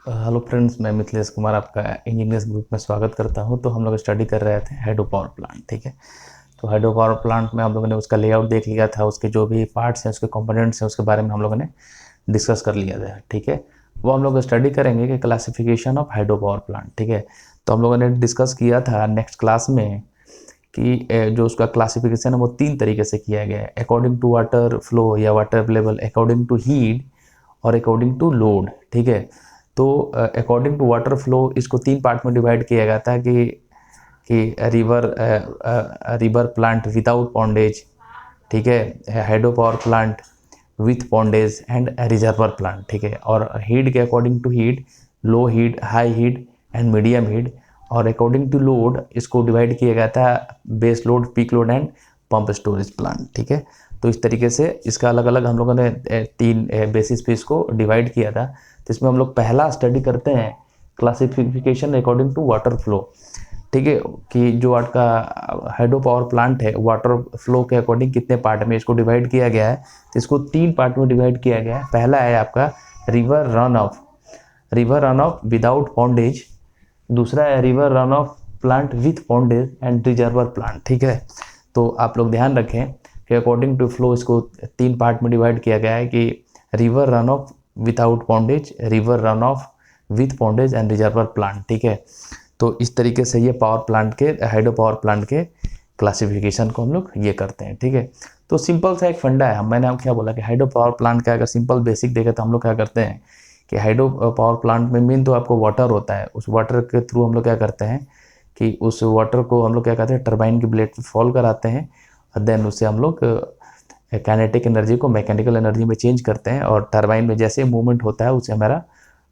Hello friends, मैं मिथिलेश कुमार आपका engineers group में स्वागत करता हूं। तो हम लोग स्टडी कर रहे थे हाइड्रो पावर प्लांट। ठीक है, तो हाइड्रो पावर प्लांट में हम लोगों ने उसका लेआउट देख लिया था, उसके जो भी पार्ट्स हैं, उसके कंपोनेंट्स हैं, उसके बारे में हम लोगों ने डिस्कस कर लिया था। ठीक है, वो हम लोग स्टडी करेंगे कि classification of hydro power plant. ठीक है, तो हम लोगों ने डिस्कस किया था नेक्स्ट क्लास में कि जो उसका क्लासिफिकेशन है वो 3 तरीके से किया गया है, अकॉर्डिंग टू वाटर फ्लो या water level, according to heat और अकॉर्डिंग टू लोड। ठीक है, तो अकॉर्डिंग टू वाटर फ्लो इसको 3 पार्ट में डिवाइड किया गया था कि रिवर प्लांट विदाउट पॉन्डेज, ठीक है, hydro power plant with pondage and reservoir plant. ठीक है, और हीट के according to head, low head, high head and medium head, और अकॉर्डिंग टू लोड इसको डिवाइड किया गया था base load, peak load and pump storage plant. ठीक है, तो इस तरीके से इसका अलग अलग हम लोगों ने 3 बेसिस पे इसको डिवाइड किया था। तो इसमें हम लोग पहला स्टडी करते हैं classification according to water flow. ठीक है, कि जो आपका हाइड्रो पावर प्लांट है वाटर फ्लो के अकॉर्डिंग कितने पार्ट में इसको डिवाइड किया गया है। तो इसको 3 पार्ट में डिवाइड किया गया है। पहला है आपका river run of without pondage, दूसरा है river run of plant with pondage and reservoir plant. ठीक है, तो आप लोग ध्यान रखें कि अकॉर्डिंग टू फ्लो इसको 3 पार्ट में डिवाइड किया गया है कि river run of without pondage, river run of with pondage and reservoir plant. ठीक है, तो इस तरीके से ये पावर प्लांट के, हाइड्रो पावर प्लांट के क्लासिफिकेशन को हम लोग ये करते हैं। ठीक है, तो सिंपल सा एक फंडा है। मैंने आपको क्या बोला कि हाइड्रो पावर प्लांट का अगर सिंपल बेसिक देखें तो हम लोग क्या करते हैं कि हाइड्रो पावर प्लांट में मेन तो आपको वाटर होता है। उस वाटर के थ्रू हम लोग क्या करते हैं कि उस वाटर को हम लोग क्या करते हैं, टरबाइन की ब्लेड पे फॉल कराते हैं और देन उससे हम लोग काइनेटिक एनर्जी को मैकेनिकल एनर्जी में चेंज करते हैं। और टरबाइन में जैसे मूवमेंट होता है उससे हमारा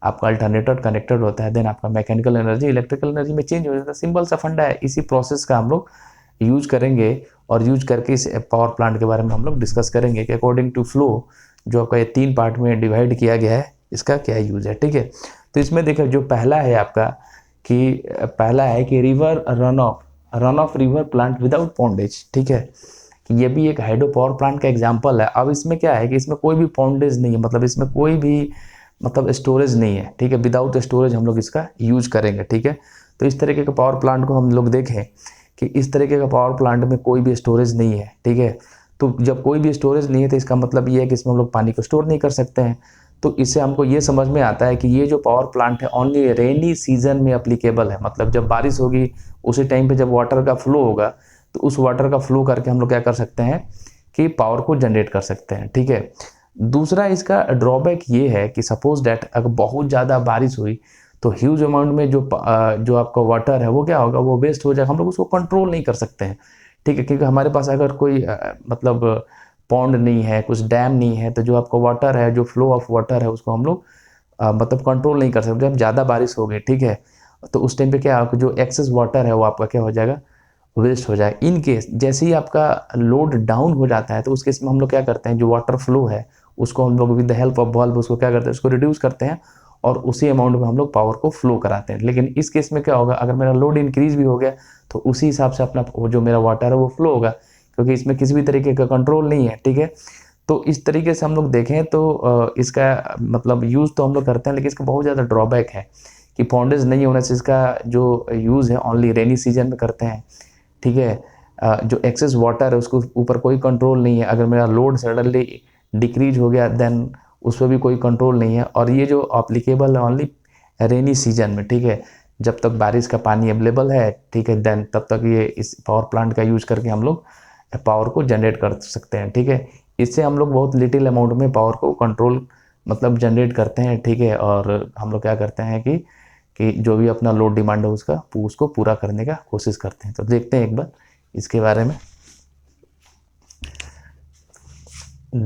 आपका अल्टरनेटर कनेक्टेड होता है, देन आपका मैकेनिकल एनर्जी इलेक्ट्रिकल एनर्जी में चेंज हो जाता है। सिंपल सा फंडा है। इसी प्रोसेस का हम लोग यूज करेंगे और यूज करके इस पावर प्लांट के बारे में हम लोग डिस्कस करेंगे कि अकॉर्डिंग टू फ्लो जो आपका ये 3 पार्ट में डिवाइड किया गया है इसका क्या यूज है। ठीक है, तो इसमें देखिए जो पहला है आपका कि river run of river plant without pondage. ठीक है, कि ये भी एक हाइड्रो पावर प्लांट का एग्जांपल है। अब इसमें क्या है कि इसमें कोई भी पॉन्डेज नहीं है, मतलब इसमें कोई भी मतलब स्टोरेज नहीं है। ठीक है, विदाउट स्टोरेज हम लोग इसका यूज करेंगे। ठीक है, तो इस तरीके के पावर प्लांट को हम लोग देखें कि इस तरीके का पावर प्लांट में कोई भी स्टोरेज नहीं है। ठीक है, तो जब कोई भी स्टोरेज नहीं है तो इसका मतलब ये है कि इसमें हम लोग पानी को स्टोर नहीं कर सकते हैं। तो इससे हमको ये समझ में आता है कि ये जो पावर प्लांट है ओनली रेनी सीजन में अप्लीकेबल है। मतलब जब बारिश होगी उसी टाइम पे जब वाटर का फ्लो होगा तो उस वाटर का फ्लो करके हम लोग क्या कर सकते हैं कि पावर को जनरेट कर सकते हैं। ठीक है, दूसरा इसका ड्रॉबैक ये है कि सपोज डैट अगर बहुत ज़्यादा बारिश हुई तो ह्यूज अमाउंट में जो आपका वाटर है वो क्या होगा, वो वेस्ट हो जाएगा। हम लोग उसको कंट्रोल नहीं कर सकते हैं। ठीक है, क्योंकि हमारे पास अगर कोई मतलब पॉन्ड नहीं है, कुछ डैम नहीं है, तो जो आपका वाटर है, जो फ्लो ऑफ वाटर है उसको हम लोग मतलब कंट्रोल नहीं कर सकते। जब ज़्यादा बारिश हो गई, ठीक है, तो उस टाइम पे क्या होगा, जो एक्सेस वाटर है वो आपका क्या हो जाएगा, वेस्ट हो जाए। इन केस जैसे ही आपका लोड डाउन हो जाता है तो उस केस में हम लोग क्या करते हैं, जो वाटर फ्लो है उसको हम लोग with the help of valve उसको क्या करते हैं, उसको रिड्यूस करते हैं और उसी अमाउंट में हम लोग पावर को फ्लो कराते हैं। लेकिन इस केस में क्या होगा, अगर मेरा लोड इंक्रीज भी हो गया तो उसी हिसाब से अपना जो मेरा वाटर है वो फ्लो होगा, क्योंकि इसमें किसी भी तरीके का कंट्रोल नहीं है। ठीक है, तो इस तरीके से हम लोग देखें तो इसका मतलब यूज़ तो हम लोग करते हैं, लेकिन इसका बहुत ज़्यादा ड्रॉबैक है कि पॉन्डेज नहीं होने से इसका जो यूज़ है ओनली रेनी सीजन में करते हैं। ठीक है, जो एक्सेस वाटर है उसको ऊपर कोई कंट्रोल नहीं है। अगर मेरा लोड सडनली डिक्रीज हो गया देन उस पर भी कोई कंट्रोल नहीं है। और ये जो अप्लीकेबल है ओनली रेनी सीजन में। ठीक है, जब तक बारिश का पानी अवेलेबल है, ठीक है, देन तब तक ये इस पावर प्लांट का यूज करके हम लोग पावर को जनरेट कर सकते हैं। ठीक है, इससे हम लोग बहुत लिटिल अमाउंट में पावर को कंट्रोल मतलब जनरेट करते हैं। ठीक है, और हम लोग क्या करते हैं कि जो भी अपना लोड डिमांड है उसको पूरा करने का कोशिश करते हैं। तो देखते हैं एक बार इसके बारे में।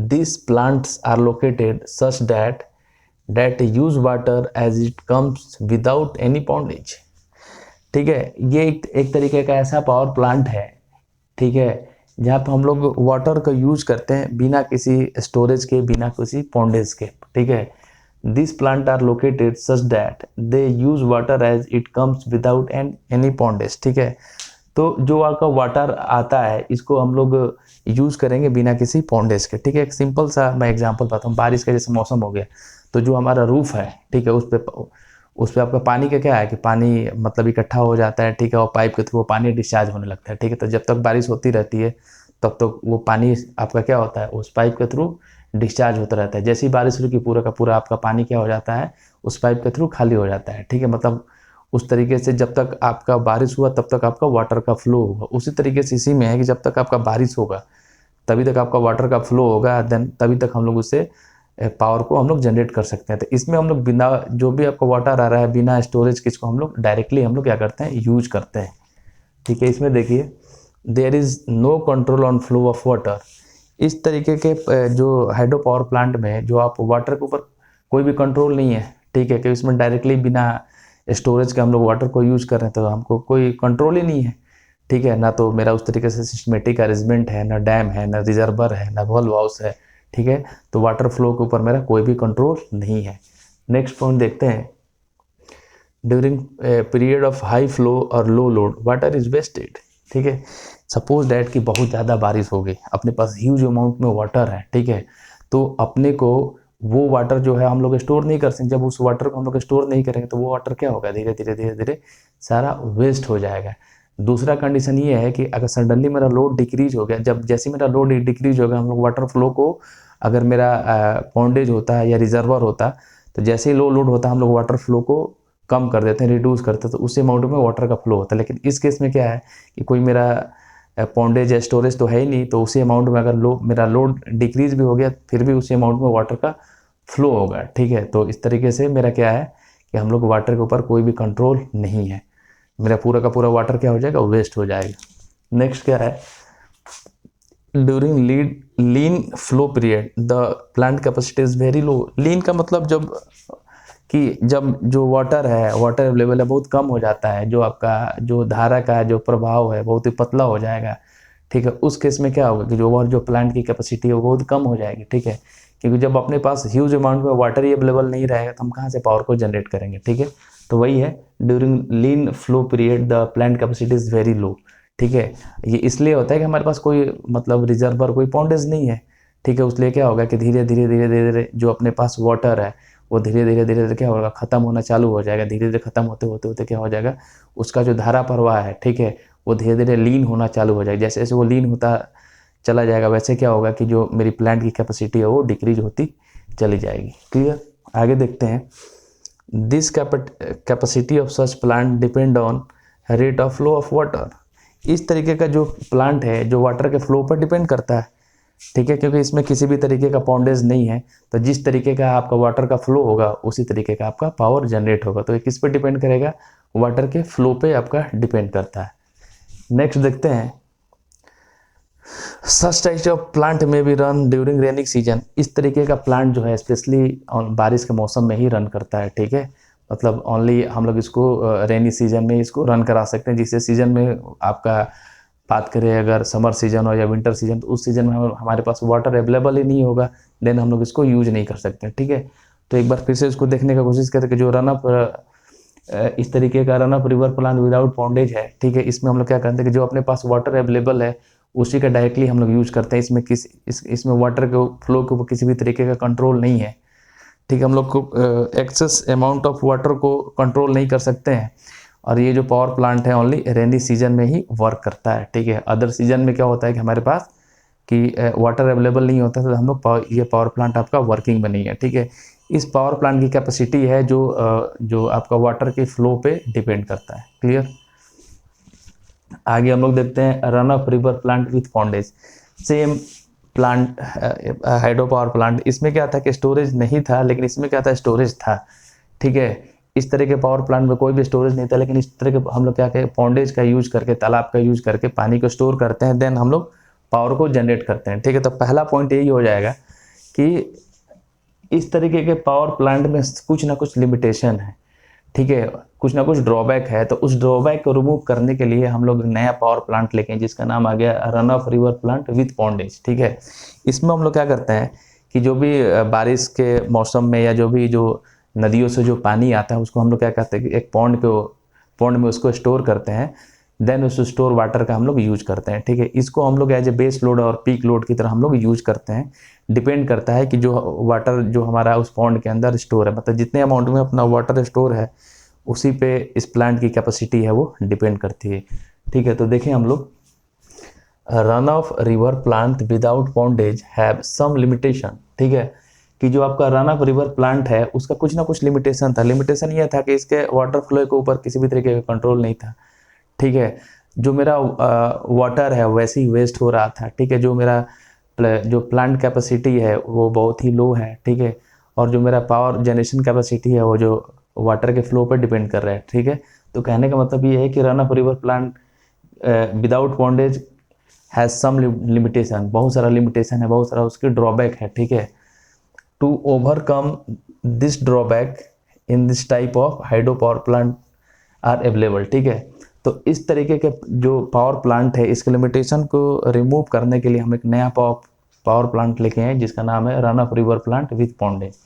These plants are located such that use water as it comes without any pondage। ठीक है, ये एक तरीके का ऐसा पावर प्लांट है, ठीक है, जहाँ पे हम लोग वाटर का यूज करते हैं बिना किसी स्टोरेज के, बिना किसी पॉन्डेज के। ठीक है, this plant are located such that they use water as it comes without any pondage. ठीक है, तो जो आपका वाटर आता है इसको हम लोग यूज करेंगे बिना किसी पॉन्डेज के। ठीक है, एक सिंपल सा मैं एग्जांपल बताता हूँ। बारिश का जैसे मौसम हो गया तो जो हमारा रूफ है, ठीक है, उस पर उस पर आपका पानी का क्या है कि पानी मतलब इकट्ठा हो जाता है, ठीक है, और पाइप के थ्रू वो पानी डिस्चार्ज होने लगता है, ठीक है। तो जब तक बारिश होती रहती है तब तक वो पानी आपका क्या होता है, उस पाइप के थ्रू डिस्चार्ज होता रहता है। जैसे ही बारिश रुकी पूरा का पूरा आपका पानी क्या हो जाता है, उस पाइप के थ्रू खाली हो जाता है, ठीक है। मतलब उस तरीके से जब तक आपका बारिश हुआ तब तक आपका वाटर का फ्लो होगा। उसी तरीके से इसी में है कि जब तक आपका बारिश होगा तभी तक आपका वाटर का फ्लो होगा, देन तभी तक हम लोग उससे पावर को हम लोग जनरेट कर सकते हैं। तो इसमें हम लोग बिना जो भी आपका वाटर आ रहा है बिना स्टोरेज किसको हम लोग डायरेक्टली हम लोग क्या करते हैं, यूज करते हैं, ठीक है। इसमें देखिए there is no control on flow of water. इस तरीके के जो हाइड्रो पावर प्लांट में जो आप वाटर के ऊपर कोई भी कंट्रोल नहीं है, ठीक है, कि इसमें डायरेक्टली बिना स्टोरेज के हम लोग वाटर को यूज कर रहे हैं, तो हमको कोई कंट्रोल ही नहीं है, ठीक है। ना तो मेरा उस तरीके से सिस्टमेटिक अरेंजमेंट है, ना डैम है, ना रिजर्वर है, ना वॉल्व हाउस है, ठीक है। तो वाटर फ्लो के ऊपर मेरा कोई भी कंट्रोल नहीं है। नेक्स्ट पॉइंट देखते हैं, during period of high flow और लो लोड वाटर इज वेस्टेड, ठीक है। सपोज डैट कि बहुत ज़्यादा बारिश हो गई, अपने पास ह्यूज अमाउंट में वाटर है, ठीक है, तो अपने को वो वाटर जो है हम लोग स्टोर नहीं कर सकते। जब उस वाटर को हम लोग स्टोर नहीं करेंगे तो वो वाटर क्या होगा, धीरे धीरे धीरे धीरे सारा वेस्ट हो जाएगा। दूसरा कंडीशन ये है कि अगर सडनली मेरा लोड डिक्रीज हो गया, जब जैसे मेरा लोड डिक्रीज हो गया, हम लोग वाटर फ्लो को अगर मेरा पॉन्डेज होता है या रिजर्वर होता, तो जैसे ही लो लोड होता है हम लोग वाटर फ्लो को कम कर देते हैं, रिड्यूस करते हैं, तो उस अमाउंट में वाटर का फ्लो होता है। लेकिन इस केस में क्या है कि कोई मेरा पॉन्डेज या स्टोरेज तो है ही नहीं, तो उसी अमाउंट में अगर मेरा लोड डिक्रीज भी हो गया फिर भी उसी अमाउंट में वाटर का फ्लो होगा, ठीक है। तो इस तरीके से मेरा क्या है कि हम लोग वाटर के ऊपर कोई भी कंट्रोल नहीं है, मेरा पूरा का पूरा वाटर क्या हो जाएगा, वेस्ट हो जाएगा। नेक्स्ट क्या है, during lean flow period the plant capacity is very low. Lean का मतलब जब जो वाटर है, वाटर अवेलेबल है, बहुत कम हो जाता है, जो आपका जो धारा का जो प्रभाव है बहुत ही पतला हो जाएगा, ठीक है। उस केस में क्या होगा कि जो प्लांट की कैपेसिटी है वो बहुत कम हो जाएगी, ठीक है। क्योंकि जब अपने पास ह्यूज अमाउंट में वाटर ही अवेलेबल नहीं रहेगा तो हम कहाँ से पावर को जनरेट करेंगे, ठीक है। तो वही है, during lean flow period the plant capacity is very low, ठीक है। ये इसलिए होता है कि हमारे पास कोई मतलब रिजर्वर कोई पॉन्डेज नहीं है, ठीक है। उसलिए क्या होगा कि धीरे धीरे धीरे धीरे धीरे जो अपने पास वाटर है वो धीरे धीरे धीरे धीरे क्या होगा, ख़त्म होना चालू हो जाएगा। धीरे धीरे ख़त्म होते होते होते क्या हो जाएगा, उसका जो धारा प्रवाह है, ठीक है, वो धीरे धीरे लीन होना चालू हो जाएगा। जैसे जैसे वो लीन होता चला जाएगा वैसे क्या होगा कि जो मेरी प्लांट की कैपेसिटी है वो डिक्रीज होती चली जाएगी। क्लियर, आगे देखते हैं। This capacity of such plant depend on rate of flow of water. इस तरीके का जो प्लांट है जो वाटर के फ्लो पर डिपेंड करता है, ठीक है, क्योंकि इसमें किसी भी तरीके का पॉन्डेज नहीं है, तो जिस तरीके का आपका वाटर का फ्लो होगा उसी तरीके का आपका पावर जनरेट होगा। तो ये किस पे डिपेंड करेगा, वाटर के फ्लो पे आपका डिपेंड करता है। नेक्स्ट देखते हैं, सच टाइप ऑफ प्लांट में भी रन ड्यूरिंग रेनिंग सीजन। इस तरीके का प्लांट जो है स्पेशली बारिश के मौसम में ही रन करता है, ठीक है। मतलब ओनली हम लोग इसको रेनी सीजन में इसको रन करा सकते हैं। जिससे सीजन में आपका बात करें अगर समर सीजन हो या विंटर सीजन, तो उस सीजन में हमारे पास वाटर अवेलेबल ही नहीं होगा, देन हम लोग इसको यूज नहीं कर सकते, ठीक है। तो एक बार फिर से इसको देखने का कोशिश करते कि जो रनअप इस तरीके का रनअप रिवर प्लांट विदाउट पॉन्डेज है, ठीक है। इसमें हम लोग क्या करते हैं कि जो अपने पास वाटर अवेलेबल है उसी का डायरेक्टली हम लोग यूज करते हैं। इसमें वाटर के फ्लो के ऊपर किसी भी तरीके का कंट्रोल नहीं है, ठीक है। हम लोग को एक्सेस अमाउंट ऑफ वाटर को कंट्रोल नहीं कर सकते हैं। और ये जो पावर प्लांट है ओनली रेनी सीजन में ही वर्क करता है, ठीक है। अदर सीजन में क्या होता है कि हमारे पास कि वाटर अवेलेबल नहीं होता, तो हम लोग ये पावर प्लांट आपका वर्किंग में नहीं है, ठीक है। इस पावर प्लांट की कैपेसिटी है जो आपका वाटर के फ्लो पे डिपेंड करता है। क्लियर, आगे हम लोग देखते हैं run of river plant with pondage. Same plant hydro power plant, इसमें क्या था कि स्टोरेज नहीं था, लेकिन इसमें क्या था, स्टोरेज था, ठीक है। इस तरह के पावर प्लांट में कोई भी स्टोरेज नहीं था, लेकिन इस तरह के हम लोग क्या कहें, पॉन्डेज का यूज करके, तालाब का यूज करके पानी को स्टोर करते हैं, देन हम लोग पावर को जनरेट करते हैं, ठीक है। तो पहला पॉइंट यही हो जाएगा कि इस तरीके के पावर प्लांट में कुछ ना कुछ लिमिटेशन है, ठीक है, कुछ ना कुछ ड्रॉबैक है। तो उस ड्रॉबैक को रिमूव करने के लिए हम लोग नया पावर प्लांट लेके जिसका नाम आ गया run of river plant with pondage, ठीक है। इसमें हम लोग क्या करते हैं कि जो भी बारिश के मौसम में या जो नदियों से जो पानी आता है उसको हम लोग क्या करते हैं कि एक पॉन्ड में उसको स्टोर करते हैं, देन उस स्टोर वाटर का हम लोग यूज करते हैं। ठीक है, इसको हम लोग एज ए बेस लोड और पीक लोड की तरह हम लोग यूज करते हैं। डिपेंड करता है कि जो वाटर जो हमारा उस पॉन्ड के अंदर स्टोर है, मतलब जितने अमाउंट में अपना वाटर स्टोर है उसी पे इस प्लांट की कैपेसिटी है वो डिपेंड करती है। ठीक है, तो देखें हम लोग run of river plant without pondage have some limitation. ठीक है, कि जो आपका रन ऑफ रिवर प्लांट है उसका कुछ ना कुछ लिमिटेशन था। लिमिटेशन ये था कि इसके वाटर फ्लो के ऊपर किसी भी तरीके का कंट्रोल नहीं था। ठीक है, जो मेरा वाटर है वैसे ही वेस्ट हो रहा था। ठीक है, जो मेरा जो प्लांट कैपेसिटी है वो बहुत ही लो है। ठीक है, और जो मेरा पावर जनरेशन कैपेसिटी है वो जो वाटर के फ्लो पर डिपेंड कर रहा है। ठीक है, तो कहने का मतलब ये है कि run of river plant without pondage has some limitation, बहुत सारा लिमिटेशन है, बहुत सारा उसकी ड्रॉबैक है। ठीक है, to overcome this drawback in this type of hydro power plant are available. ठीक है, तो इस तरीके के जो पावर प्लांट है इसके लिमिटेशन को रिमूव करने के लिए हम एक नया पावर प्लांट लेके आए जिसका नाम है run of river plant with pondage.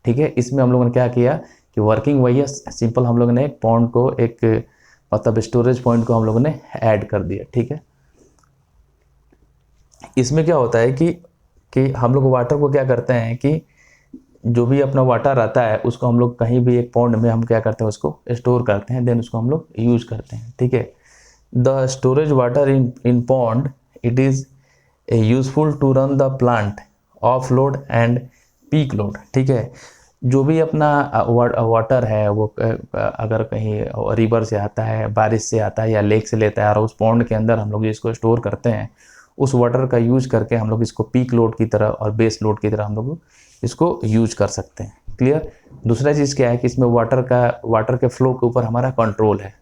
ठीक है, इसमें हम लोगों ने क्या किया कि वर्किंग वही है, सिंपल हम लोगों ने एक पॉन्ड को एक मतलब स्टोरेज पॉइंट को हम लोगों ने ऐड कर दिया। ठीक है, इसमें क्या होता है कि हम लोग वाटर को क्या करते हैं कि जो भी अपना वाटर आता है उसको हम लोग कहीं भी एक पॉन्ड में हम क्या करते हैं उसको स्टोर करते हैं, देन उसको हम लोग यूज करते हैं। ठीक है, the storage water in pond it is useful to run the plant of load and peak load. ठीक है, जो भी अपना वाटर है वो अगर कहीं रिवर से आता है, बारिश से आता है या लेक से लेता है और उस पॉन्ड के अंदर हम लोग इसको स्टोर करते हैं, उस वाटर का यूज करके हम लोग इसको पीक लोड की तरह और बेस लोड की तरह हम लोग इसको यूज कर सकते हैं। क्लियर। दूसरा चीज़ क्या है कि इसमें वाटर के फ्लो के ऊपर हमारा कंट्रोल है।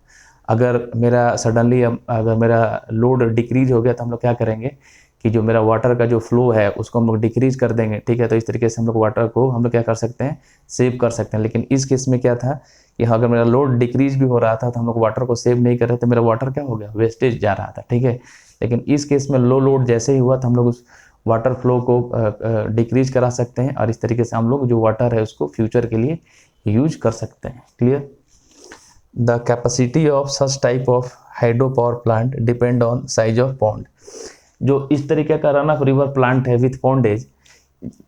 अगर मेरा सडनली अगर मेरा लोड डिक्रीज हो गया तो हम लोग क्या करेंगे कि जो मेरा वाटर का जो फ्लो है उसको हम लोग डिक्रीज कर देंगे। ठीक है, तो इस तरीके से हम लोग वाटर को हम लोग क्या कर सकते हैं, सेव कर सकते हैं। लेकिन इस केस में क्या था कि अगर मेरा लोड डिक्रीज भी हो रहा था तो हम लोग वाटर को सेव नहीं कर रहे थे, मेरा वाटर क्या हो गया, वेस्टेज जा रहा था। ठीक है, लेकिन इस केस में लो लोड जैसे ही हुआ तो हम लोग उस वाटर फ्लो को डिक्रीज करा सकते हैं और इस तरीके से हम लोग जो वाटर है उसको फ्यूचर के लिए यूज कर सकते हैं। Clear. The capacity of such type of hydro power plant depend on size of pond. जो इस तरीके का रन ऑफ रिवर प्लांट है विथ पॉन्डेज,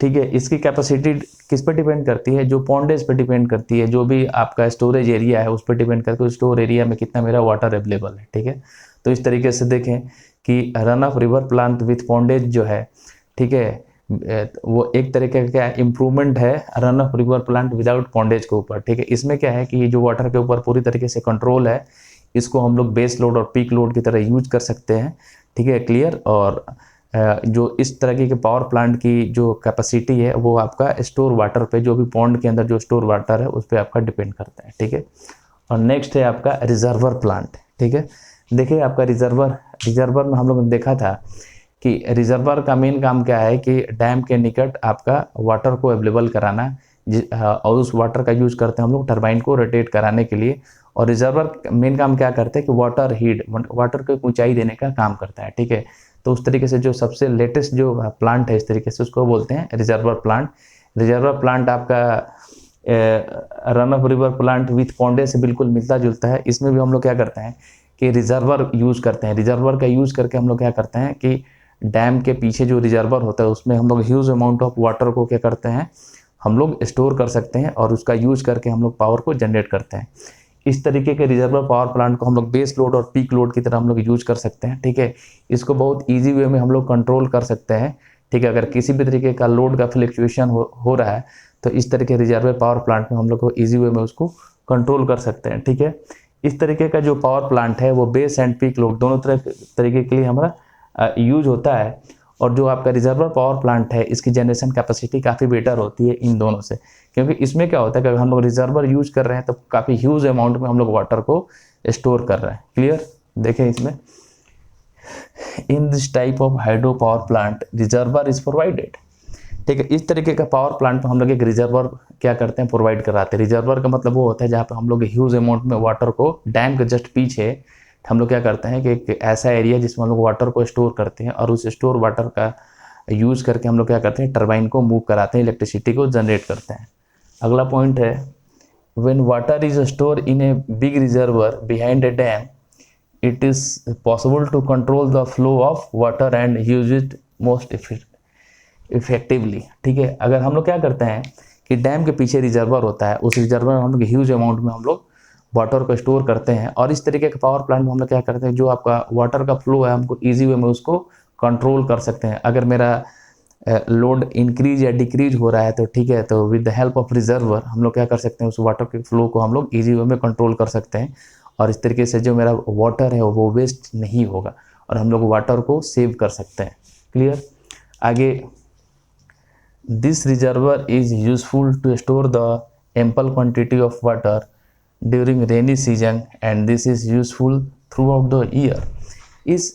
ठीक है, इसकी कैपेसिटी किस पे डिपेंड करती है, जो पॉन्डेज पे डिपेंड करती है। जो भी आपका स्टोरेज एरिया है उस पर डिपेंड करके उस स्टोर एरिया में कितना मेरा वाटर अवेलेबल है। ठीक है, तो इस तरीके से देखें कि run of river plant with pondage जो है, ठीक है, वो एक तरीके का इम्प्रूवमेंट है run of river plant without pondage के ऊपर। ठीक है, इसमें क्या है कि जो वाटर के ऊपर पूरी तरीके से कंट्रोल है, इसको हम लोग बेस लोड और पीक लोड की तरह यूज कर सकते हैं। ठीक है, क्लियर। और जो इस तरह के पावर प्लांट की जो कैपेसिटी है वो आपका स्टोर वाटर पे, जो भी पॉन्ड के अंदर जो स्टोर वाटर है उस पर आपका डिपेंड करता है। ठीक है, और नेक्स्ट है आपका रिजर्वर प्लांट। ठीक है, देखिए आपका रिजर्वर में हम लोगों ने देखा था कि रिजर्वर का मेन काम क्या है कि डैम के निकट आपका वाटर को अवेलेबल कराना, और उस वाटर का यूज करते हैं हम लोग टरबाइन को रोटेट कराने के लिए। और रिजर्वर मेन काम क्या करते हैं कि वाटर को ऊंचाई देने का काम करता है। ठीक है, तो उस तरीके से जो सबसे लेटेस्ट जो प्लांट है इस तरीके से उसको बोलते हैं रिजर्वर प्लांट। रिजर्वर प्लांट आपका run of river plant with pondage से बिल्कुल मिलता जुलता है। इसमें भी हम लोग क्या करते हैं कि रिजर्वर यूज करते हैं। रिजर्वर का यूज करके हम लोग क्या करते हैं कि डैम के पीछे जो रिजर्वर होता है उसमें हम लोग ह्यूज अमाउंट ऑफ वाटर को क्या करते हैं, हम लोग स्टोर कर सकते हैं और उसका यूज करके हम लोग पावर को जनरेट करते हैं। इस तरीके के रिजर्वर पावर प्लांट को हम लोग बेस लोड और पीक लोड की तरह हम लोग यूज कर सकते हैं। ठीक है, इसको बहुत ईजी वे में हम लोग कंट्रोल कर सकते हैं। ठीक है, अगर किसी भी तरीके का लोड का फ्लक्चुएशन हो रहा है तो इस तरह के रिजर्वर पावर प्लांट में हम लोग को ईजी वे में उसको कंट्रोल कर सकते हैं। ठीक है, इस तरीके का जो पावर प्लांट है वो बेस एंड पीक लोड दोनों तरीके के लिए हमारा यूज होता है। और जो आपका रिजर्वर पावर प्लांट है इसकी जनरेशन कैपेसिटी काफ़ी बेटर होती है इन दोनों से, क्योंकि इसमें क्या होता है कि अगर हम लोग रिजर्वर यूज कर रहे हैं तो काफ़ी ह्यूज अमाउंट में हम लोग वाटर को स्टोर कर रहे हैं। क्लियर। देखें इसमें इन this type of hydro power plant reservoir is provided. ठीक है, इस तरीके का पावर प्लांट में हम लोग एक रिजर्वर क्या करते हैं, प्रोवाइड कराते हैं। रिजर्वर का मतलब वो होता है जहाँ पे हम लोग ह्यूज अमाउंट में वाटर को डैम के जस्ट पीछे हम लोग क्या करते हैं कि एक ऐसा एरिया जिसमें हम लोग वाटर को स्टोर करते हैं और उस स्टोर वाटर का यूज करके हम लोग क्या करते हैं, टरबाइन को मूव कराते हैं, इलेक्ट्रिसिटी को जनरेट करते हैं। अगला पॉइंट है when water is store in a big reservoir behind a dam it is possible to control the flow of water and use it most effectively. ठीक है, अगर हम लोग क्या करते हैं कि डैम के पीछे रिजर्वर होता है, उस रिजर्वर में हम लोग ह्यूज अमाउंट में हम लोग वाटर को स्टोर करते हैं, और इस तरीके के पावर प्लांट में हम लोग क्या करते हैं, जो आपका वाटर का फ्लो है हमको ईजी वे में उसको कंट्रोल कर सकते हैं। अगर मेरा लोड इंक्रीज या डिक्रीज हो रहा है तो ठीक है, तो with the help of reservoir हम लोग क्या कर सकते हैं, उस वाटर के फ्लो को हम लोग ईजी वे में कंट्रोल कर सकते हैं, और इस तरीके से जो मेरा वाटर है वो वेस्ट नहीं होगा और हम लोग वाटर को सेव कर सकते हैं। क्लियर। आगे, this reservoir is useful to store the ample quantity of water during rainy season and this is useful throughout the year. इस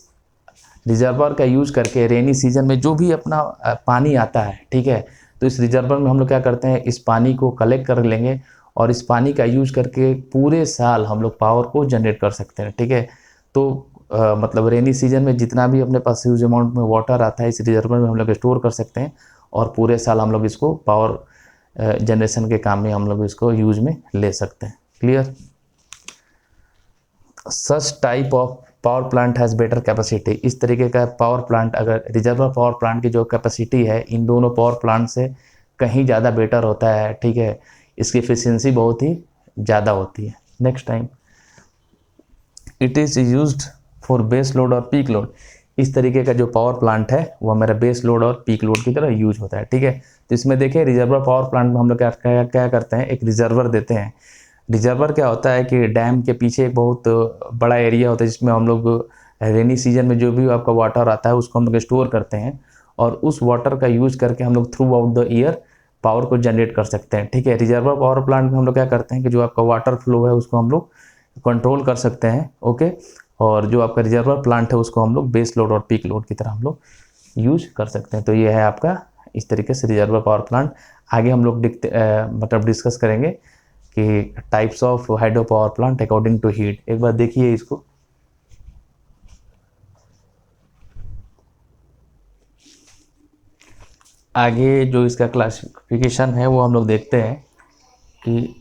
रिजर्वर का यूज करके रेनी सीजन में जो भी अपना पानी आता है, ठीक है, तो इस रिजर्वर में हम लोग क्या करते हैं, इस पानी को कलेक्ट कर लेंगे और इस पानी का यूज करके पूरे साल हम लोग पावर को जनरेट कर सकते हैं। ठीक है, तो मतलब रेनी सीजन में जितना भी अपने पास ह्यूज अमाउंट में वाटर आता है, इस रिजर्वर में हम लोग स्टोर कर सकते हैं और पूरे साल हम लोग इसको पावर जनरेशन के काम में हम लोग इसको यूज में ले सकते हैं। Clear. Such type of power plant has better capacity. इस तरीके का पावर प्लांट, अगर रिजर्वर पावर प्लांट की जो कैपेसिटी है इन दोनों पावर प्लांट से कहीं ज़्यादा बेटर होता है। ठीक है, इसकी एफिशिएंसी बहुत ही ज़्यादा होती है। Next time, it is used for base load और पीक लोड। इस तरीके का जो पावर प्लांट है वो हमारा बेस लोड और पीक लोड की तरह यूज होता है। ठीक है, तो इसमें देखिए रिजर्वर पावर प्लांट में हम लोग क्या करते हैं, एक रिजर्वर देते हैं। रिजर्वर क्या होता है कि डैम के पीछे एक बहुत बड़ा एरिया होता है जिसमें हम लोग रेनी सीजन में जो भी आपका वाटर आता है उसको हम लोग स्टोर करते हैं और उस वाटर का यूज करके हम लोग through out the year power को जनरेट कर सकते हैं। ठीक है, रिजर्वर पावर प्लांट में हम लोग क्या करते हैं कि जो आपका वाटर फ्लो है उसको हम लोग कंट्रोल कर सकते हैं। ओके, और जो आपका रिजर्वर प्लांट है उसको हम लोग बेस लोड और पीक लोड की तरह हम लोग यूज कर सकते हैं। तो ये है आपका इस तरीके से रिजर्वर पावर प्लांट। आगे हम लोग मतलब डिस्कस करेंगे कि types of hydro power plant according to heat. एक बार देखिए इसको, आगे जो इसका क्लासिफिकेशन है वो हम लोग देखते हैं कि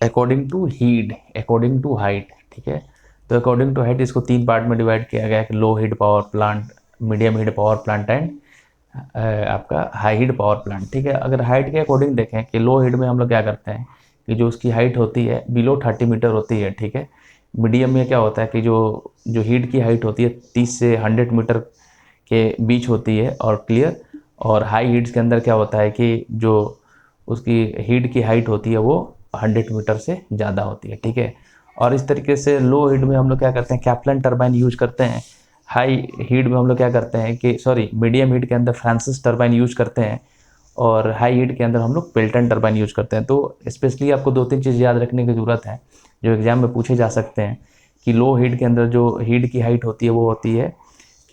according to heat, according to height. ठीक है, तो अकॉर्डिंग टू हाइट इसको 3 पार्ट में डिवाइड किया गया है कि लो head power plant, medium heat power plant and आपका हाई हीट पावर प्लांट। ठीक है, अगर हाइट के अकॉर्डिंग देखें कि लो हीट में हम लोग क्या करते हैं कि जो उसकी हाइट होती है बिलो 30 मीटर होती है। ठीक है, मीडियम में क्या होता है कि जो हीट की हाइट होती है 30 से 100 मीटर के बीच होती है और क्लियर। और हाई हीट्स के अंदर क्या होता है कि जो उसकी हीट की हाइट होती है वो 100 मीटर से ज़्यादा होती है। ठीक है, और इस तरीके से लो हीट में हम लोग क्या करते हैं, कैप्लन टरबाइन यूज करते हैं। हाई हीट में हम लोग क्या करते हैं कि मीडियम हीट के अंदर फ्रांसिस टरबाइन यूज करते हैं और हाई हीट के अंदर हम लोग पेल्टन टरबाइन यूज करते हैं। तो स्पेशली आपको 2-3 चीज़ याद रखने की ज़रूरत है जो एग्जाम में पूछे जा सकते हैं कि लो हीट के अंदर जो हीट की हाइट होती है वो होती है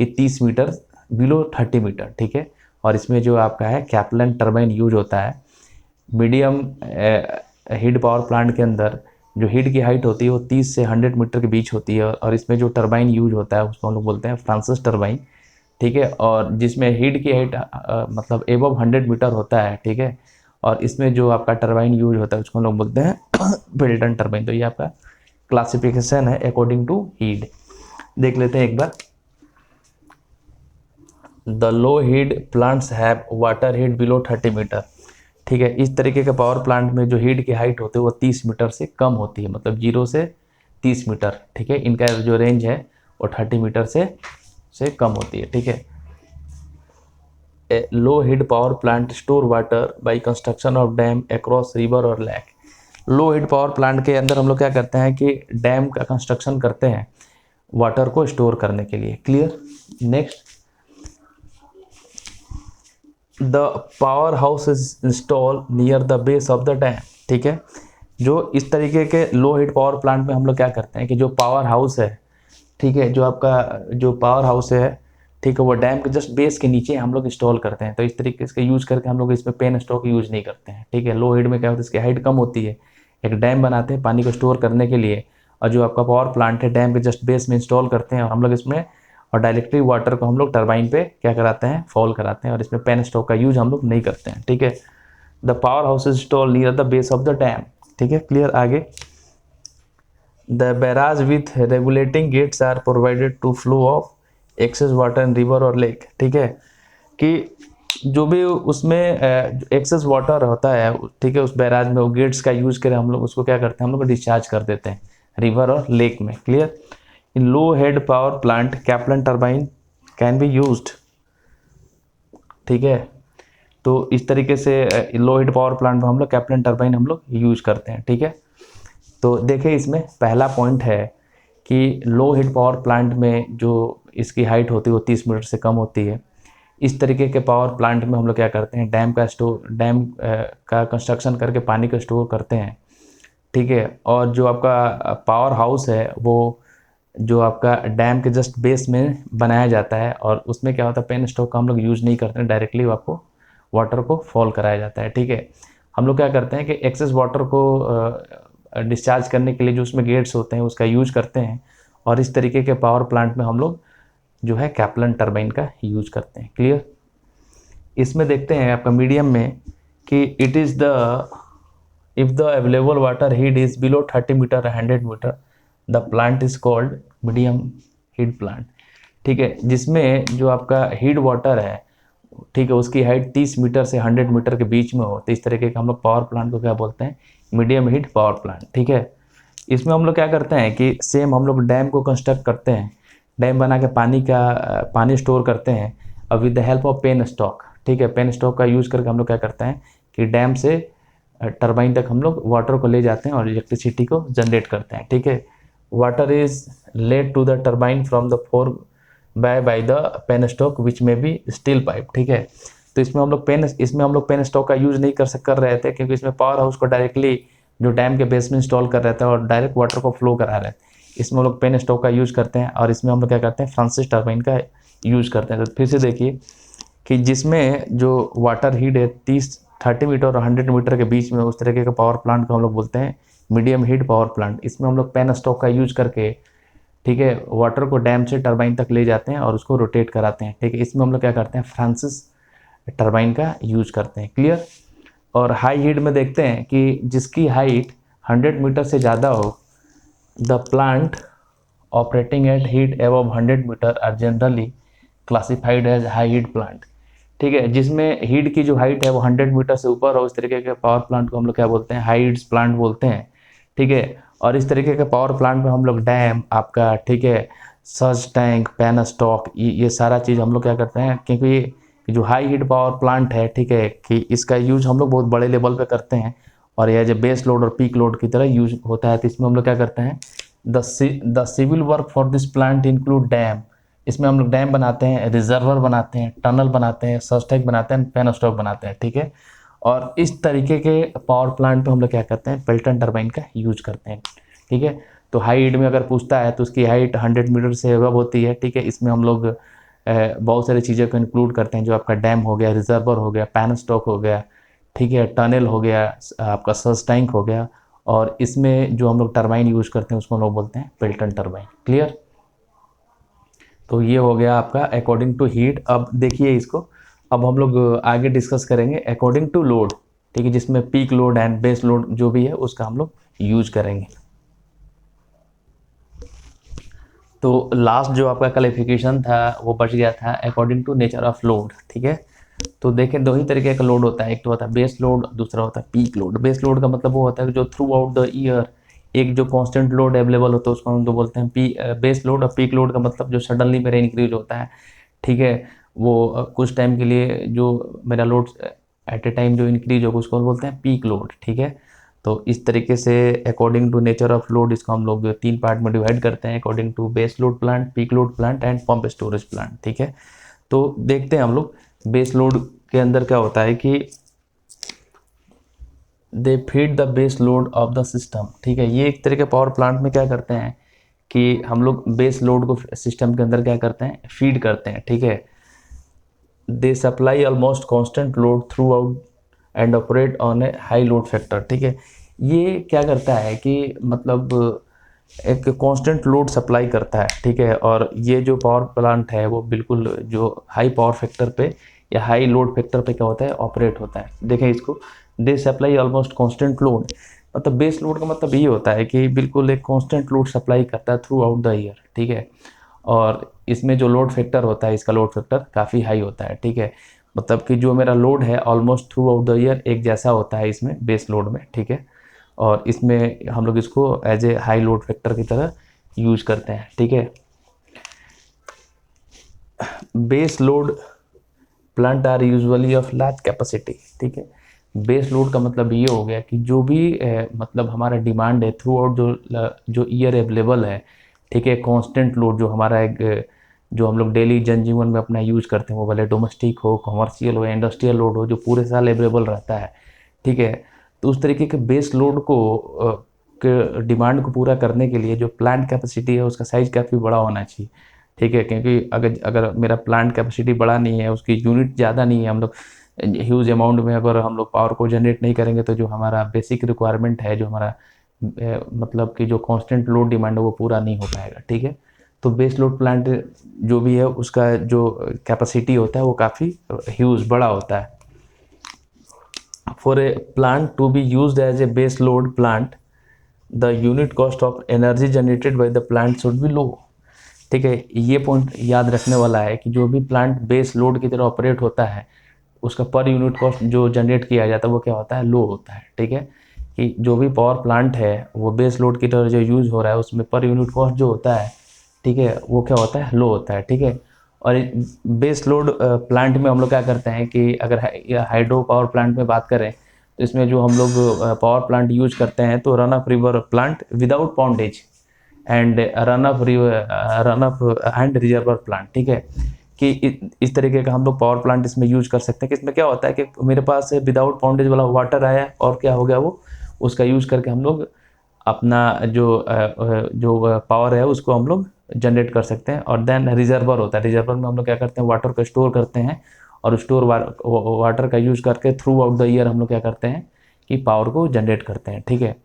कि 30 मीटर बिलो 30 मीटर। ठीक है, और इसमें जो आपका है कैप्लन टरबाइन यूज होता है। मीडियम हीट पावर प्लांट के अंदर जो हीट की हाइट होती है वो 30 से 100 मीटर के बीच होती है और इसमें जो टरबाइन यूज होता है उसको हम लोग बोलते हैं फ्रांसिस टरबाइन। ठीक है, और जिसमें हीट की हाइट मतलब एबव 100 मीटर होता है। ठीक है, और इसमें जो आपका टरबाइन यूज होता है उसको हम लोग बोलते हैं पेल्टन टरबाइन। तो ये आपका क्लासिफिकेशन है अकॉर्डिंग टू हीट। देख लेते हैं एक बार। The low head plants have water head below 30 metre. ठीक है, इस तरीके के पावर प्लांट में जो हीट की हाइट होती है वो 30 मीटर से कम होती है, मतलब 0 से 30 मीटर। ठीक है, इनका जो रेंज है वो 30 मीटर से कम होती है। ठीक है, low head power plant store water by construction of dam across river और lake. Low head power plant के अंदर हम लोग क्या करते हैं कि डैम का कंस्ट्रक्शन करते हैं वाटर को स्टोर करने के लिए। Clear. Next, the power house is install near the base of the dam. ठीक है, जो इस तरीके के लो हीट पावर प्लांट में हम लोग क्या करते हैं कि जो पावर हाउस है, ठीक है, जो आपका जो पावर हाउस है, ठीक है, वो डैम के जस्ट बेस के नीचे हम लोग इंस्टॉल करते हैं। तो इस तरीके से यूज करके हम लोग इसमें पेन स्टॉक यूज नहीं करते हैं। ठीक है, लो हीट में क्या होता है इसकी हाइट कम होती है, एक डैम बनाते हैं पानी को स्टोर करने के लिए और जो आपका पावर प्लांट है डैम के जस्ट बेस में इंस्टॉल करते हैं और हम लोग इसमें और डायरेक्टली वाटर को हम लोग टरबाइन पे क्या कराते हैं, फॉल कराते हैं और इसमें पेन स्टॉक का यूज हम लोग नहीं करते हैं। ठीक है, the power house is install near the base of the dam. ठीक है, क्लियर। आगे, the barrage with regulating gates are provided to flow of excess water in river और लेक। ठीक है, कि जो भी उसमें एक्सेस वाटर होता है, ठीक है, उस बैराज में वो गेट्स का यूज करें हम लोग उसको क्या करते हैं, हम लोग डिस्चार्ज कर देते हैं रिवर और लेक में। Clear. In low head power plant Kaplan turbine can be used. ठीक है, तो इस तरीके से लो हेड पावर प्लांट में हम लोग कैप्लन टर्बाइन हम लोग यूज करते हैं। ठीक है, तो देखिए इसमें पहला पॉइंट है कि लो हेड पावर प्लांट में जो इसकी हाइट होती है वो 30 मीटर से कम होती है। इस तरीके के पावर प्लांट में हम लोग क्या करते हैं, डैम का कंस्ट्रक्शन करके पानी को स्टोर करते हैं। ठीक है, और जो आपका पावर हाउस है वो जो आपका डैम के जस्ट बेस में बनाया जाता है, और उसमें क्या होता है, पेन स्टॉक का हम लोग यूज़ नहीं करते हैं, डायरेक्टली आपको वाटर को फॉल कराया जाता है। ठीक है, हम लोग क्या करते हैं कि एक्सेस वाटर को डिस्चार्ज करने के लिए जो उसमें गेट्स होते हैं उसका यूज करते हैं, और इस तरीके के पावर प्लांट में हम लोग जो है कैप्लन टर्बाइन का यूज करते हैं। क्लियर। इसमें देखते हैं आपका मीडियम में कि it is the if the available water heat is below 30 meter 100 meter the plant is called medium heat plant. ठीक है, जिसमें जो आपका हीट वाटर है, ठीक है, उसकी हाइट 30 मीटर से 100 मीटर के बीच में हो, तो इस तरीके का हम लोग पावर प्लांट को क्या बोलते हैं, मीडियम हीट पावर प्लांट। ठीक है, इसमें हम लोग क्या करते हैं कि सेम हम लोग डैम को कंस्ट्रक्ट करते हैं, डैम बना के पानी स्टोर करते हैं, और with the help of pen stock. ठीक है, पेन स्टॉक का यूज़ करके हम लोग क्या करते हैं कि डैम से टरबाइन तक हम लोग वाटर को ले जाते हैं और इलेक्ट्रिसिटी को जनरेट करते हैं। ठीक है, water is led to the turbine from the forebay the penstock which may be steel pipe. ठीक है, तो इसमें हम लोग पेन स्टॉक का यूज़ नहीं कर रहे थे, क्योंकि इसमें पावर हाउस को डायरेक्टली जो डैम के बेस में इंस्टॉल कर रहे थे और डायरेक्ट वाटर को फ्लो करा रहे थे। इसमें हम लोग पेन स्टॉक का यूज़ करते हैं, और इसमें हम लोग क्या करते हैं, फ्रांसिस टर्बाइन का यूज़ करते हैं। तो फिर से देखिए कि जिसमें जो वाटर हीट है 30 मीटर और 100 मीटर के बीच में, उस तरीके का पावर प्लांट को हम लोग बोलते हैं मीडियम हीट पावर प्लांट। इसमें हम लोग पेन स्टॉक का यूज करके, ठीक है, वाटर को डैम से टरबाइन तक ले जाते हैं और उसको रोटेट कराते हैं। ठीक है, इसमें हम लोग क्या करते हैं, फ्रांसिस टरबाइन का यूज करते हैं। क्लियर। और हाई हीट में देखते हैं कि जिसकी हाइट 100 मीटर से ज़्यादा हो, the plant operating at heat above 100 meter are generally classified as high heat plant. ठीक है, जिसमें हीट की जो हाइट है वो 100 मीटर से ऊपर हो, इस तरीके के पावर प्लांट को हम लोग क्या बोलते हैं, हाई हीट्स प्लांट बोलते हैं। ठीक है, और इस तरीके के पावर प्लांट में हम लोग डैम आपका, ठीक है, सर्ज टैंक, पेन स्टॉक, ये सारा चीज़ हम लोग क्या करते हैं, क्योंकि जो हाई हीट पावर प्लांट है, ठीक है, कि इसका यूज हम लोग बहुत बड़े लेवल पे करते हैं, और यह जो बेस लोड और पीक लोड की तरह यूज होता है। तो इसमें हम लोग क्या करते हैं, the civil work for this plant include dam. इसमें हम लोग डैम बनाते हैं, रिजर्वर बनाते हैं, टनल बनाते हैं, सर्ज टैंक बनाते हैं, पेन स्टॉक बनाते हैं। ठीक है, और इस तरीके के पावर प्लांट पे हम लोग क्या करते हैं, पेल्टन टरबाइन का यूज करते हैं। ठीक है, तो हाई हीट में अगर पूछता है तो उसकी हाइट 100 मीटर से अबव होती है। ठीक है, इसमें हम लोग बहुत सारी चीज़ों को इंक्लूड करते हैं, जो आपका डैम हो गया, रिजर्वर हो गया, पैन स्टॉक हो गया, ठीक है, टनल हो गया, आपका सर्ज टैंक हो गया, और इसमें जो हम लोग टरबाइन यूज करते हैं उसको हम लोग बोलते हैं पेल्टन टरबाइन। क्लियर। तो ये हो गया आपका अकॉर्डिंग टू हीट। अब देखिए इसको, अब हम लोग आगे डिस्कस करेंगे अकॉर्डिंग टू लोड। ठीक है, जिसमें peak load and base load जो भी है उसका हम लोग यूज करेंगे। तो लास्ट जो आपका क्वालिफिकेशन था वो बच गया था according to nature of load. ठीक है, तो देखें दो ही तरीके का लोड होता है, एक तो होता है बेस लोड, दूसरा होता है पीक लोड। बेस लोड का मतलब वो होता है कि जो थ्रू आउट द ईयर एक जो कांस्टेंट लोड अवेलेबल होता है उसको हम तो बोलते हैं बेस लोड। और पीक लोड का मतलब जो सडनली मेरा इंक्रीज होता है, ठीक है, वो कुछ टाइम के लिए जो मेरा लोड एट ए टाइम जो इंक्रीज होगा उसको हम बोलते हैं पीक लोड। ठीक है, तो इस तरीके से according to nature of load इसको हम लोग 3 पार्ट में डिवाइड करते हैं, according to base load plant, peak load plant and pump storage plant. ठीक है, तो देखते हैं हम लोग बेस लोड के अंदर क्या होता है कि they feed the base load of the system. ठीक है, ये एक तरह के पावर प्लांट में क्या करते हैं कि हम लोग बेस लोड को सिस्टम के अंदर क्या करते हैं, फीड करते हैं। ठीक है, they supply almost constant load throughout and operate on a high load factor. ठीक है, ये क्या करता है कि मतलब एक कांस्टेंट लोड सप्लाई करता है। ठीक है, और ये जो पावर प्लांट है वो बिल्कुल जो हाई पावर फैक्टर पे या हाई लोड फैक्टर पे क्या होता है, ऑपरेट होता है। देखें इसको, दे सप्लाई ऑलमोस्ट कांस्टेंट लोड, मतलब बेस लोड का मतलब ये होता है कि बिल्कुल एक कांस्टेंट लोड सप्लाई करता है थ्रू आउट द ईयर, ठीक है। और इसमें जो लोड फैक्टर होता है, इसका लोड फैक्टर काफ़ी हाई होता है, ठीक है। मतलब कि जो मेरा लोड है almost through out the year एक जैसा होता है इसमें बेस लोड में, ठीक है। और इसमें हम लोग इसको as a high load factor की तरह यूज करते हैं, ठीक है। Base load plant are usually of large capacity, ठीक है। बेस लोड का मतलब ये हो गया कि जो भी मतलब हमारा डिमांड है थ्रू आउट जो ईयर अवेलेबल है, ठीक है। कांस्टेंट लोड जो हमारा एक जो हम लोग डेली जनजीवन में अपना यूज करते हैं, वो भले डोमेस्टिक हो, कॉमर्शियल हो, इंडस्ट्रियल लोड हो, जो पूरे साल अवेलेबल रहता है, ठीक है। तो उस तरीके के बेस लोड को के डिमांड को पूरा करने के लिए जो प्लांट कैपेसिटी है उसका साइज काफ़ी बड़ा होना चाहिए, ठीक है। क्योंकि अगर अगर मेरा प्लांट कैपेसिटी बड़ा नहीं है, उसकी यूनिट ज़्यादा नहीं है, हम लोग ह्यूज अमाउंट में अगर हम लोग पावर को जनरेट नहीं करेंगे, तो जो हमारा बेसिक रिक्वायरमेंट है, जो हमारा मतलब कि जो कांस्टेंट लोड डिमांड है वो पूरा नहीं हो पाएगा, ठीक है। तो बेस लोड प्लांट जो भी है उसका जो कैपेसिटी होता है वो काफ़ी ह्यूज बड़ा होता है। For a plant to be used as a base load plant, the unit cost of energy generated by the plant should be low, ठीक है। ये पॉइंट याद रखने वाला है कि जो भी प्लांट बेस लोड की तरह ऑपरेट होता है, उसका पर यूनिट कॉस्ट जो जनरेट किया जाता है वो क्या होता है, लो होता है, ठीक है। कि जो भी पावर प्लांट है वो बेस लोड की तरह जो यूज़ हो रहा है उसमें पर यूनिट कॉस्ट जो होता है, ठीक है, वो क्या होता है, लो होता है, ठीक है। और बेस लोड प्लांट में हम लोग क्या करते हैं कि अगर हाइड्रो पावर प्लांट में बात करें, तो इसमें जो हम लोग पावर प्लांट यूज करते हैं, तो run of river plant without pondage and run of and reservoir plant, ठीक है। कि इस तरीके का हम लोग पावर प्लांट इसमें यूज कर सकते हैं कि इसमें क्या होता है कि मेरे पास विदाउट पॉन्डेज वाला वाटर आया और क्या हो गया, वो उसका यूज करके हम लोग अपना जो पावर है उसको हम लोग जनरेट कर सकते हैं। और देन रिजर्वर होता है, रिजर्वर में हम लोग क्या करते हैं, वाटर को स्टोर करते हैं, और स्टोर वाटर का यूज करके थ्रू आउट द ईयर हम लोग क्या करते हैं कि पावर को जनरेट करते हैं, ठीक है।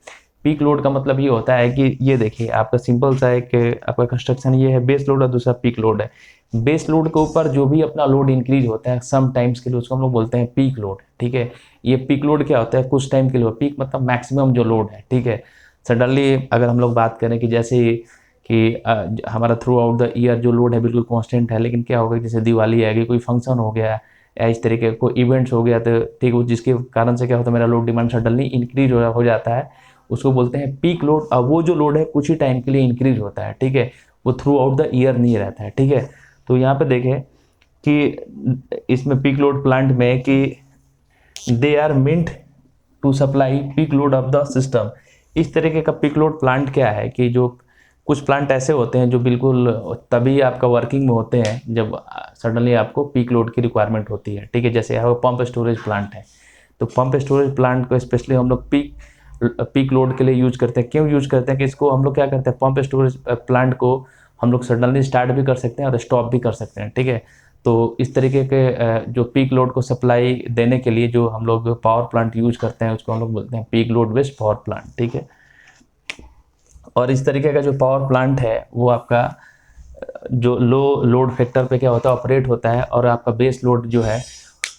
पीक लोड का मतलब ये होता है कि ये देखिए आपका सिंपल सा एक आपका कंस्ट्रक्शन ये है, बेस लोड और दूसरा पीक लोड है। बेस लोड के ऊपर जो भी अपना लोड इंक्रीज होता है सम टाइम्स के लिए, उसको हम लोग बोलते हैं पीक लोड, ठीक है। ये पीक लोड क्या होता है, कुछ टाइम के लिए, पीक मतलब मैक्सिमम जो लोड है, ठीक है। सडनली अगर हम लोग बात करें कि जैसे कि हमारा थ्रू आउट द ईयर जो लोड है बिल्कुल कांस्टेंट है, लेकिन क्या होगा, जैसे दिवाली आएगी, कोई फंक्शन हो गया या इस तरीके का कोई इवेंट्स हो गया, तो ठीक है, जिसके कारण से क्या होता है, मेरा लोड डिमांड सडनली इंक्रीज हो जाता है, उसको बोलते हैं पीक लोड। अब वो जो लोड है कुछ ही टाइम के लिए इंक्रीज होता है, ठीक है, वो थ्रू आउट द ईयर नहीं रहता है, ठीक है। तो यहाँ पे देखें कि इसमें पीक लोड प्लांट में कि they are meant to supply peak load of the system. इस तरीके का पीक लोड प्लांट क्या है कि जो कुछ प्लांट ऐसे होते हैं जो बिल्कुल तभी आपका वर्किंग में होते हैं जब सडनली आपको पीक लोड की रिक्वायरमेंट होती है, ठीक है। जैसे यहाँ पंप स्टोरेज प्लांट है, तो पंप स्टोरेज प्लांट को स्पेशली हम लोग पीक लोड के लिए यूज करते हैं। क्यों यूज करते हैं कि इसको हम लोग क्या करते हैं, पंप स्टोरेज प्लांट को हम लोग सडनली स्टार्ट भी कर सकते हैं और स्टॉप भी कर सकते हैं, ठीक है। तो इस तरीके के जो पीक लोड को सप्लाई देने के लिए जो हम लोग पावर प्लांट यूज करते हैं उसको हम लोग बोलते हैं peak load based power plant, ठीक है। और इस तरीके का जो पावर प्लांट है वो आपका जो लो लोड फैक्टर पे क्या होता है, ऑपरेट होता है, और आपका बेस लोड जो है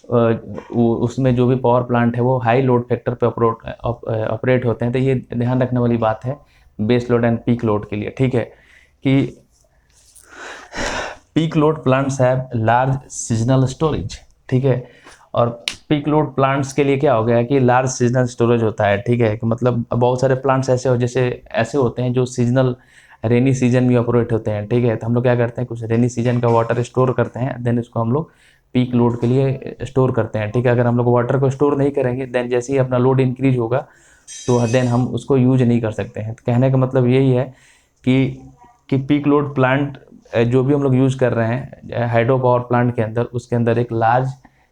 उसमें जो भी पावर प्लांट है वो हाई लोड फैक्टर पे ऑपरेट होते हैं। तो ये ध्यान रखने वाली बात है base load and peak load के लिए, ठीक है। कि peak load plants have large seasonal storage, ठीक है। और पीक लोड प्लांट्स के लिए क्या हो गया कि लार्ज सीजनल स्टोरेज होता है, ठीक है। कि मतलब बहुत सारे प्लांट्स ऐसे होते हैं जो सीजनल रेनी सीजन में ऑपरेट होते हैं, ठीक है। तो हम लोग क्या करते हैं, कुछ रेनी सीजन का वाटर स्टोर करते हैं, देन इसको हम लोग पीक लोड के लिए स्टोर करते हैं, ठीक है। अगर हम लोग वाटर को स्टोर नहीं करेंगे, देन जैसे ही अपना लोड इंक्रीज होगा तो देन हम उसको यूज नहीं कर सकते हैं। तो कहने का मतलब यही है कि पीक लोड प्लांट जो भी हम लोग यूज़ कर रहे हैं हाइड्रो पावर प्लांट के अंदर, उसके अंदर एक लार्ज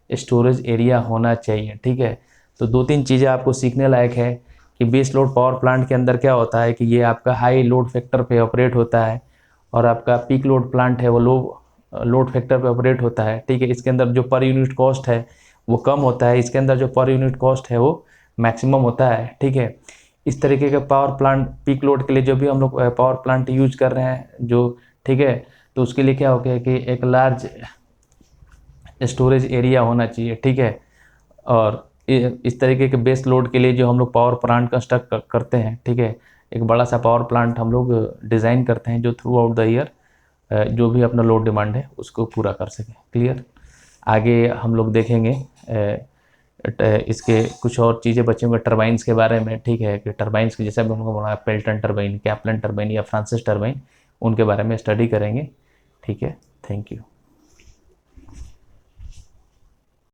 स्टोरेज एरिया होना चाहिए, ठीक है। तो दो तीन चीज़ें आपको सीखने लायक है कि बेस लोड पावर प्लांट के अंदर क्या होता है कि ये आपका हाई लोड फैक्टर पे ऑपरेट होता है, और आपका पीक लोड प्लांट है वो लो लोड फैक्टर पे ऑपरेट होता है, ठीक है। इसके अंदर जो पर यूनिट कॉस्ट है वो कम होता है, इसके अंदर जो पर यूनिट कॉस्ट है वो मैक्सिमम होता है, ठीक है। इस तरीके के पावर प्लांट पीक लोड के लिए जो भी हम लोग पावर प्लांट यूज कर रहे हैं जो, ठीक है, तो उसके लिए क्या हो गया कि एक लार्ज स्टोरेज एरिया होना चाहिए, ठीक है। और इस तरीके के बेस लोड के लिए जो हम लोग पावर प्लांट कंस्ट्रक्ट करते हैं, ठीक है, एक बड़ा सा पावर प्लांट हम लोग डिज़ाइन करते हैं जो थ्रू आउट द ईयर जो भी अपना लोड डिमांड है उसको पूरा कर सके। क्लियर। आगे हम लोग देखेंगे इसके कुछ और चीज़ें बच्चों के टरबाइन्स के बारे में, ठीक है, कि टरबाइन्स की जैसे हम लोगों को बनाया पेल्टन टरबाइन, कैप्लन टरबाइन या फ्रांसिस टरबाइन, उनके बारे में स्टडी करेंगे। ठीक है, थैंक यू।